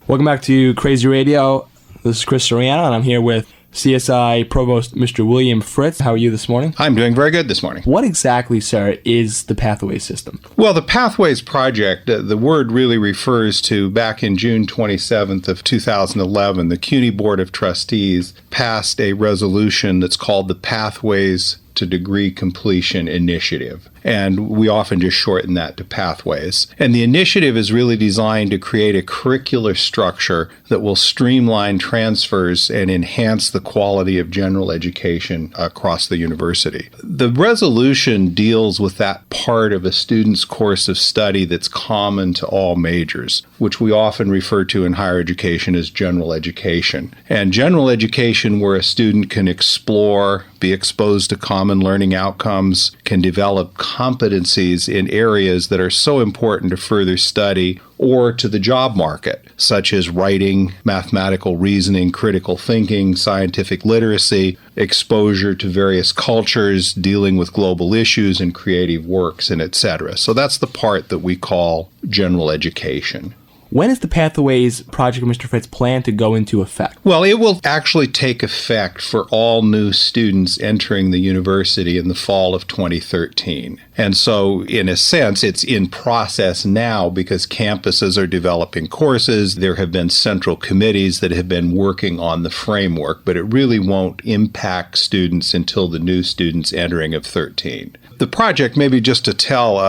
Welcome back to Crazy Radio. This is Chris Soriano, and I'm here with CSI Provost Mr. William Fritz. How are you this morning? I'm doing very good this morning. What exactly, sir, is the Pathways system? Well, the Pathways Project, the word really refers to back in June 27th of 2011, the CUNY Board of Trustees passed a resolution that's called the Pathways to Degree Completion Initiative. And we often just shorten that to Pathways. And the initiative is really designed to create a curricular structure that will streamline transfers and enhance the quality of general education across the university. The resolution deals with that part of a student's course of study that's common to all majors, which we often refer to in higher education as general education. And general education where a student can explore, be exposed to common learning outcomes, can develop competencies in areas that are so important to further study or to the job market, such as writing, mathematical reasoning, critical thinking, scientific literacy, exposure to various cultures, dealing with global issues and creative works, and etc. So that's the part that we call general education. When is the Pathways Project, Mr. Fritz, planned to go into effect? Well, it will actually take effect for all new students entering the university in the fall of 2013. And so, in a sense, it's in process now because campuses are developing courses. There have been central committees that have been working on the framework, but it really won't impact students until the new students entering of 13. The project, maybe just to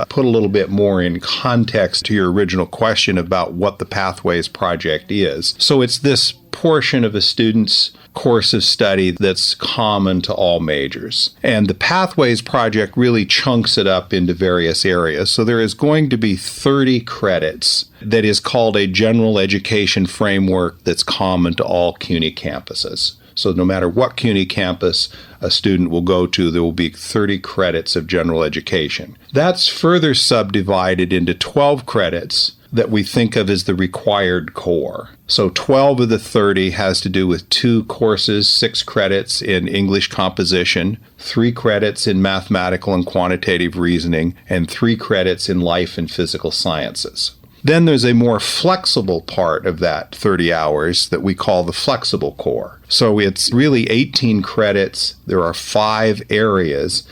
put a little bit more in context to your original question about what the Pathways Project is. So it's this portion of a student's course of study that's common to all majors. And the Pathways Project really chunks it up into various areas. So there is going to be 30 credits that is called a general education framework that's common to all CUNY campuses. So no matter what CUNY campus a student will go to, there will be 30 credits of general education. That's further subdivided into 12 credits that we think of as the required core. So 12 of the 30 has to do with 2 courses, 6 credits in English composition, 3 credits in mathematical and quantitative reasoning, and 3 credits in life and physical sciences. Then there's a more flexible part of that 30 hours that we call the flexible core. So it's really 18 credits. There are 5 areas,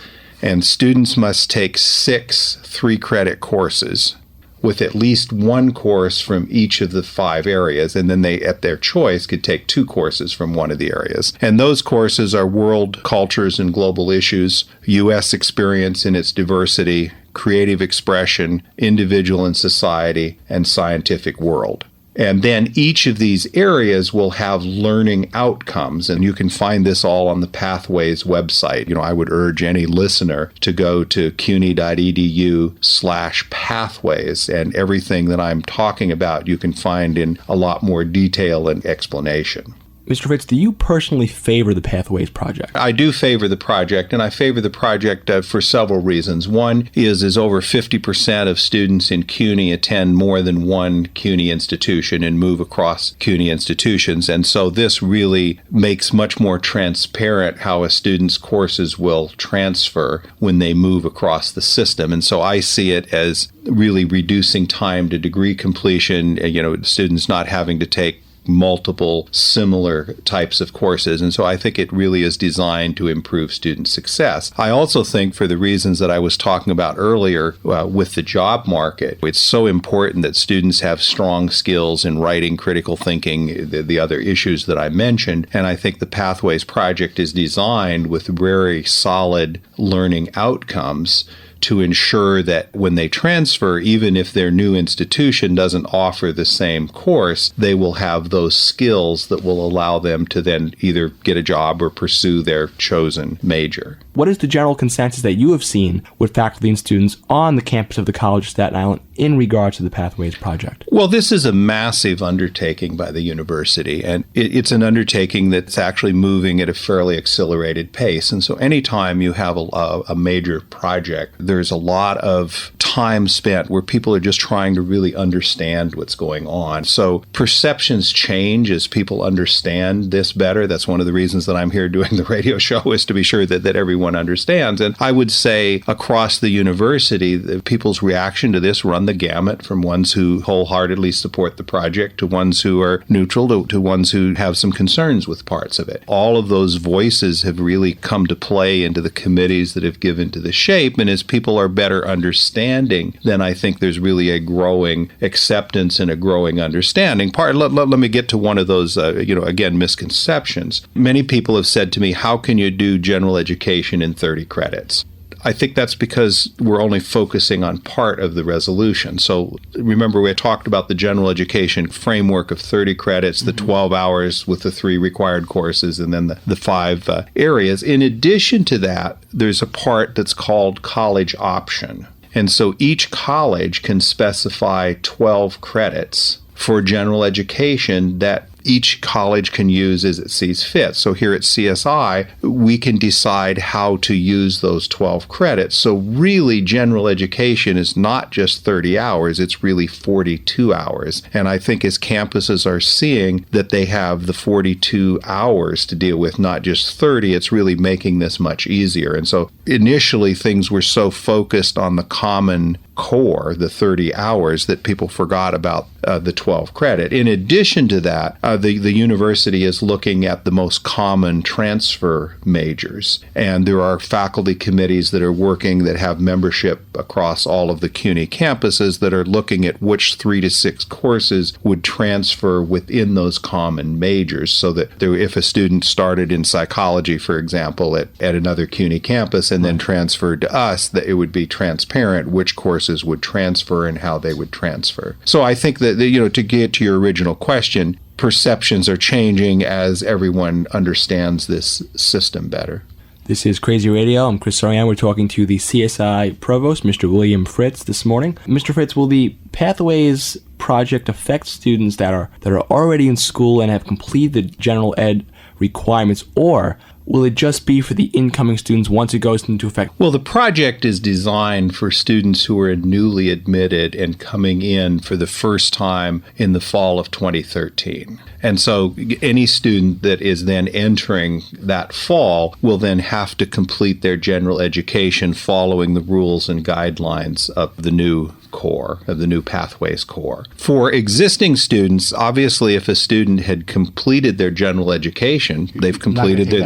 and students must take 6 3-credit courses with at least 1 course from each of the 5 areas, and then they, at their choice, could take 2 courses from one of the areas. And those courses are world cultures and global issues, U.S. experience in its diversity, creative expression, individual and society, and scientific world. And then each of these areas will have learning outcomes, and you can find this all on the Pathways website. I would urge any listener to go to cuny.edu/pathways, and everything that I'm talking about you can find in a lot more detail and explanation. Mr. Fritz, do you personally favor the Pathways Project? I do favor the project, and I favor the project for several reasons. One is over 50% of students in CUNY attend more than one CUNY institution and move across CUNY institutions, and so this really makes much more transparent how a student's courses will transfer when they move across the system. And so I see it as really reducing time to degree completion, students not having to take multiple similar types of courses. And so I think it really is designed to improve student success. I also think, for the reasons that I was talking about earlier with the job market, it's so important that students have strong skills in writing, critical thinking, the other issues that I mentioned. And I think the Pathways Project is designed with very solid learning outcomes to ensure that when they transfer, even if their new institution doesn't offer the same course, they will have those skills that will allow them to then either get a job or pursue their chosen major. What is the general consensus that you have seen with faculty and students on the campus of the College of Staten Island in regard to the Pathways Project? Well, this is a massive undertaking by the university, and it's an undertaking that's actually moving at a fairly accelerated pace. And so anytime you have a major project there's a lot of time spent where people are just trying to really understand what's going on. So perceptions change as people understand this better. That's one of the reasons that I'm here doing the radio show, is to be sure that everyone understands. And I would say across the university, the people's reaction to this run the gamut, from ones who wholeheartedly support the project to ones who are neutral to ones who have some concerns with parts of it. All of those voices have really come to play into the committees that have given to the shape. And as people are better understanding, then I think there's really a growing acceptance and a growing understanding. Let me get to one of those, again, misconceptions. Many people have said to me, how can you do general education in 30 credits? I think that's because we're only focusing on part of the resolution. So remember, we had talked about the general education framework of 30 credits, the 12 hours with the 3 required courses, and then the 5 areas. In addition to that, there's a part that's called college option. And so each college can specify 12 credits for general education that each college can use as it sees fit. So here at CSI, we can decide how to use those 12 credits. So really, general education is not just 30 hours, it's really 42 hours. And I think as campuses are seeing that they have the 42 hours to deal with, not just 30, it's really making this much easier. And so initially, things were so focused on the common core, the 30 hours, that people forgot about the 12 credit. In addition to that, the university is looking at the most common transfer majors. And there are faculty committees that are working that have membership across all of the CUNY campuses that are looking at which 3 to 6 courses would transfer within those common majors, so that if a student started in psychology, for example, at another CUNY campus and then transferred to us, that it would be transparent which courses would transfer and how they would transfer. So I think that, to get to your original question, perceptions are changing as everyone understands this system better. This is Crazy Radio. I'm Chris Soriano. We're talking to the CSI Provost, Mr. William Fritz, this morning. Mr. Fritz, will the Pathways project affect students that are already in school and have completed the general ed requirements, or will it just be for the incoming students once it goes into effect? Well, the project is designed for students who are newly admitted and coming in for the first time in the fall of 2013. And so any student that is then entering that fall will then have to complete their general education following the rules and guidelines of the new core, of the new Pathways core. For existing students, obviously, if a student had completed their general education, they've completed they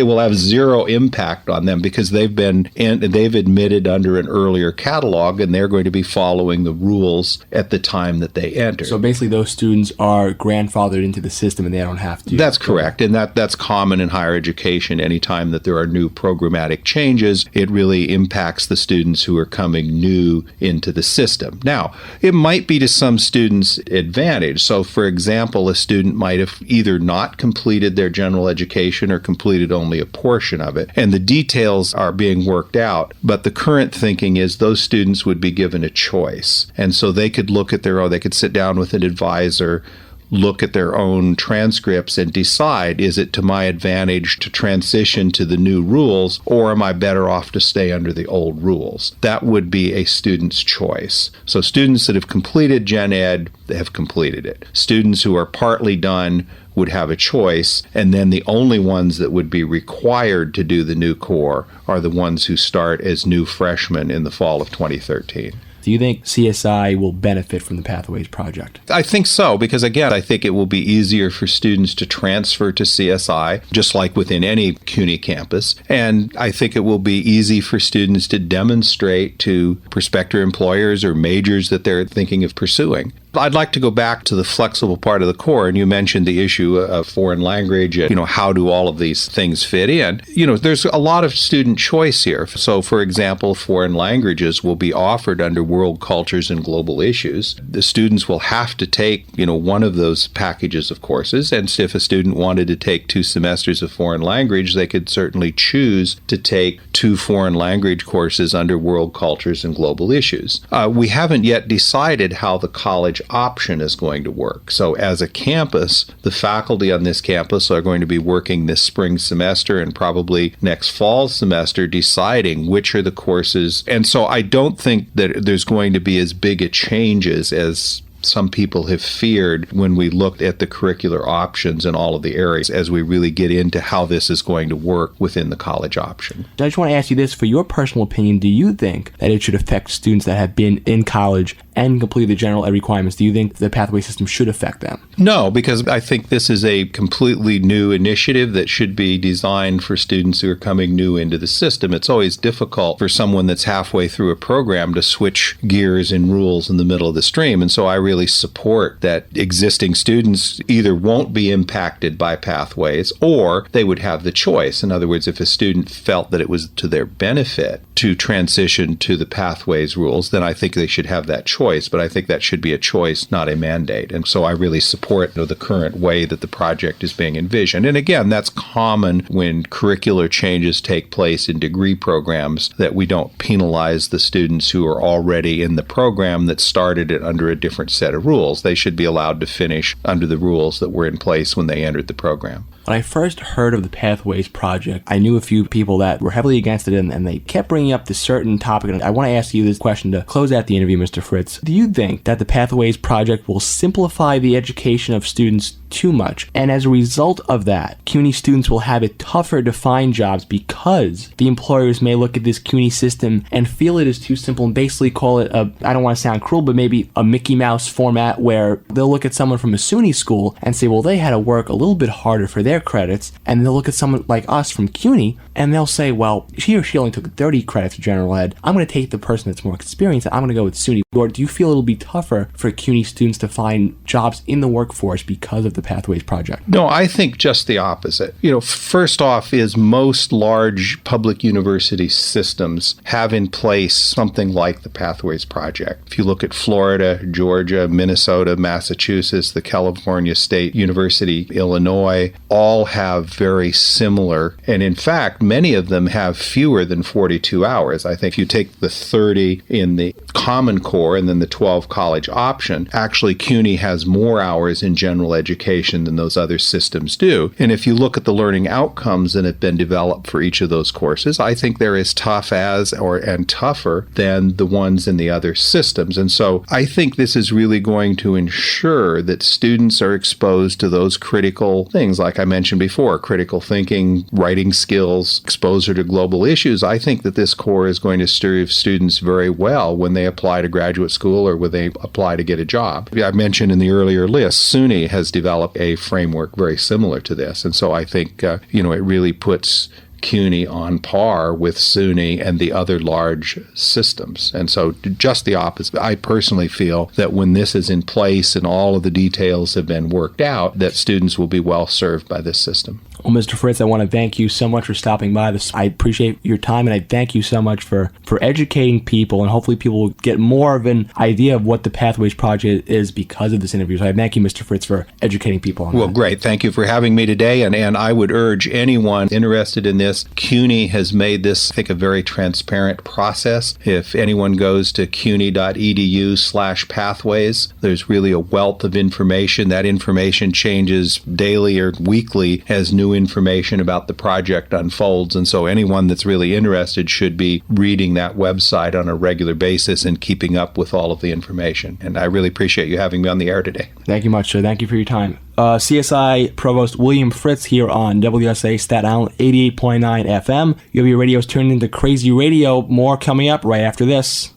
will have zero impact on them, because they've admitted under an earlier catalog, and they're going to be following the rules at the time that they enter. So basically, those students are grandfathered into the system, and they don't have to. That's correct, and that's common in higher education. Anytime that there are new programmatic changes, it really impacts the students who are coming new into the system. Now, it might be to some students' advantage. So, for example, a student might have either not completed their general education or completed only a portion of it, and the details are being worked out. But the current thinking is those students would be given a choice, and so they could look at their own. They could sit down with an advisor, look at their own transcripts, and decide, is it to my advantage to transition to the new rules, or am I better off to stay under the old rules? That would be a student's choice. So students that have completed Gen Ed, they have completed it. Students who are partly done would have a choice, and then the only ones that would be required to do the new core are the ones who start as new freshmen in the fall of 2013. Do you think CSI will benefit from the Pathways project? I think so, because again, I think it will be easier for students to transfer to CSI, just like within any CUNY campus. And I think it will be easy for students to demonstrate to prospective employers or majors that they're thinking of pursuing. I'd like to go back to the flexible part of the core, and you mentioned the issue of foreign language and, how do all of these things fit in? There's a lot of student choice here. So, for example, foreign languages will be offered under world cultures and global issues. The students will have to take, one of those packages of courses, and if a student wanted to take 2 semesters of foreign language, they could certainly choose to take 2 foreign language courses under world cultures and global issues. We haven't yet decided how the college option is going to work. So as a campus, the faculty on this campus are going to be working this spring semester and probably next fall semester deciding which are the courses. And so I don't think that there's going to be as big a changes as some people have feared when we looked at the curricular options in all of the areas as we really get into how this is going to work within the college option. I just want to ask you this, for your personal opinion, do you think that it should affect students that have been in college and completed the general ed requirements? Do you think the pathway system should affect them? No, because I think this is a completely new initiative that should be designed for students who are coming new into the system. It's always difficult for someone that's halfway through a program to switch gears and rules in the middle of the stream. And so I really support that existing students either won't be impacted by pathways or they would have the choice. In other words, if a student felt that it was to their benefit to transition to the pathways rules, then I think they should have that choice. But I think that should be a choice, not a mandate. And so I really support the current way that the project is being envisioned. And again, that's common when curricular changes take place in degree programs, that we don't penalize the students who are already in the program that started it under a different set of rules. They should be allowed to finish under the rules that were in place when they entered the program. When I first heard of the Pathways Project, I knew a few people that were heavily against it, and they kept bringing up this certain topic. And I want to ask you this question to close out the interview, Mr. Fritz. Do you think that the Pathways Project will simplify the education of students too much, and as a result of that, CUNY students will have it tougher to find jobs because the employers may look at this CUNY system and feel it is too simple and basically call it a, I don't want to sound cruel, but maybe a Mickey Mouse format where they'll look at someone from a SUNY school and say, well, they had to work a little bit harder for their credits, and they'll look at someone like us from CUNY and they'll say, well, he or she only took 30 credits of general ed. I'm going to take the person that's more experienced and I'm going to go with SUNY. Or do you feel it'll be tougher for CUNY students to find jobs in the workforce because of the Pathways Project? No, I think just the opposite. First off is most large public university systems have in place something like the Pathways Project. If you look at Florida, Georgia, Minnesota, Massachusetts, the California State University, Illinois, all have very similar, and in fact, many of them have fewer than 42 hours. I think if you take the 30 in the Common Core and then the 12 college option, actually CUNY has more hours in general education than those other systems do. And if you look at the learning outcomes that have been developed for each of those courses, I think they're as tough as and tougher than the ones in the other systems. And so I think this is really going to ensure that students are exposed to those critical things, like I mentioned before, critical thinking, writing skills, exposure to global issues. I think that this core is going to serve students very well when they apply to graduate school or when they apply to get a job. I mentioned in the earlier list, SUNY has developed a framework very similar to this. And so I think, it really puts CUNY on par with SUNY and the other large systems. And so just the opposite. I personally feel that when this is in place and all of the details have been worked out, that students will be well served by this system. Well, Mr. Fritz, I want to thank you so much for stopping by. I appreciate your time, and I thank you so much for educating people, and hopefully people will get more of an idea of what the Pathways Project is because of this interview. So I thank you, Mr. Fritz, for educating people on that. Well, great. Thank you for having me today, and I would urge anyone interested in this. CUNY has made this, I think, a very transparent process. If anyone goes to cuny.edu/pathways, there's really a wealth of information. That information changes daily or weekly as new information about the project unfolds. And so anyone that's really interested should be reading that website on a regular basis and keeping up with all of the information. And I really appreciate you having me on the air today. Thank you much, sir. Thank you for your time. CSI Provost William Fritz here on WSA Staten Island 88.9 FM. You have your radios turned into Crazy Radio. More coming up right after this.